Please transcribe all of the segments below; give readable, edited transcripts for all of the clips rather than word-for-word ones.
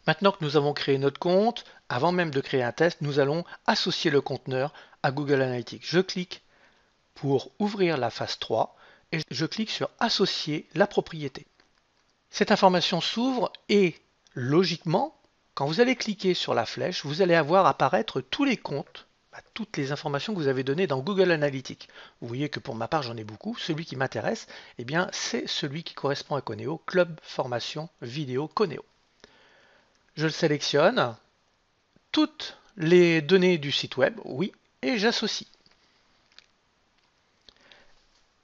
Maintenant que nous avons créé notre compte, avant même de créer un test, nous allons associer le conteneur à Google Analytics. Je clique pour ouvrir la phase 3 et je clique sur associer la propriété. Cette information s'ouvre et logiquement, quand vous allez cliquer sur la flèche, vous allez avoir apparaître tous les comptes, toutes les informations que vous avez données dans Google Analytics. Vous voyez que pour ma part, j'en ai beaucoup. Celui qui m'intéresse, eh bien, c'est celui qui correspond à Coneo, Club Formation Vidéo Coneo. Je le sélectionne, toutes les données du site web, oui, et j'associe.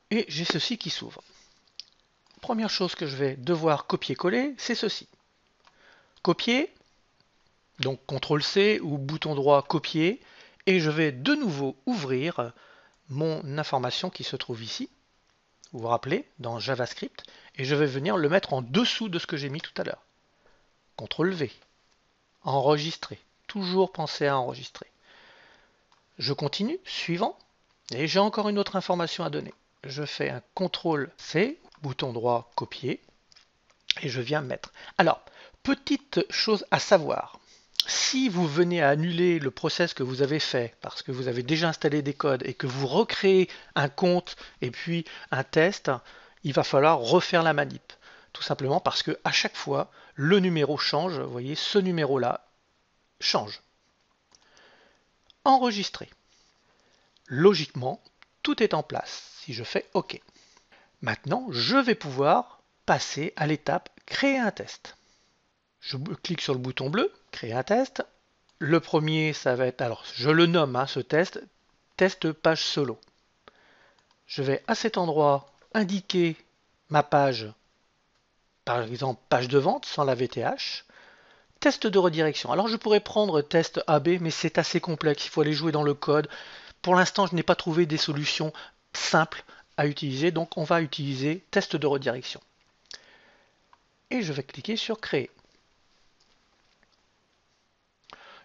Et j'ai ceci qui s'ouvre. Première chose que je vais devoir copier-coller, c'est ceci. Copier, donc CTRL-C ou bouton droit copier, et je vais de nouveau ouvrir mon information qui se trouve ici, vous vous rappelez, dans JavaScript, et je vais venir le mettre en dessous de ce que j'ai mis tout à l'heure. CTRL-V, enregistrer, toujours penser à enregistrer. Je continue, suivant, et j'ai encore une autre information à donner. Je fais un CTRL-C, bouton droit copier, et je viens mettre. Alors, petite chose à savoir, si vous venez à annuler le process que vous avez fait parce que vous avez déjà installé des codes et que vous recréez un compte et puis un test, il va falloir refaire la manip. Tout simplement parce que à chaque fois, le numéro change. Vous voyez, ce numéro-là change. Enregistrer. Logiquement, tout est en place si je fais OK. Maintenant, je vais pouvoir passer à l'étape créer un test. Je clique sur le bouton bleu, créer un test. Le premier, ça va être, alors je le nomme ce test, test page solo. Je vais à cet endroit indiquer ma page, par exemple page de vente sans la VTH. Test de redirection. Alors je pourrais prendre test AB, mais c'est assez complexe, il faut aller jouer dans le code. Pour l'instant, je n'ai pas trouvé des solutions simples à utiliser, donc on va utiliser test de redirection. Et je vais cliquer sur créer.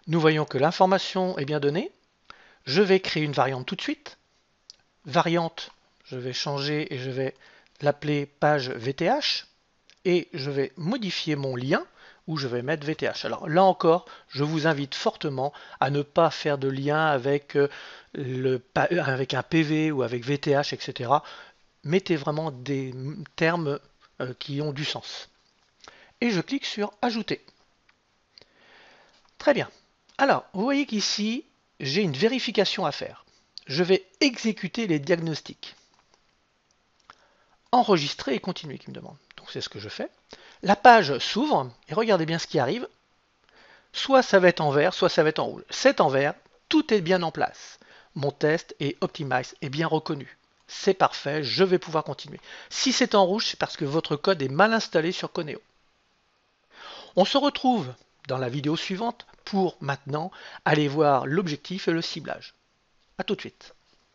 Nous voyons que l'information est bien donnée. Je vais créer une variante tout de suite. Variante, je vais changer et je vais l'appeler page VTH. Et je vais modifier mon lien où je vais mettre VTH. Alors là encore, je vous invite fortement à ne pas faire de lien avec, avec un PV ou avec VTH, etc. Mettez vraiment des termes qui ont du sens. Et je clique sur ajouter. Très bien. Alors, vous voyez qu'ici, j'ai une vérification à faire. Je vais exécuter les diagnostics. Enregistrer et continuer qui me demande. Donc c'est ce que je fais. La page s'ouvre et regardez bien ce qui arrive. Soit ça va être en vert, soit ça va être en rouge. C'est en vert, tout est bien en place. Mon test et Optimize est bien reconnu. C'est parfait, je vais pouvoir continuer. Si c'est en rouge, c'est parce que votre code est mal installé sur Coneo. On se retrouve dans la vidéo suivante pour maintenant aller voir l'objectif et le ciblage. A tout de suite.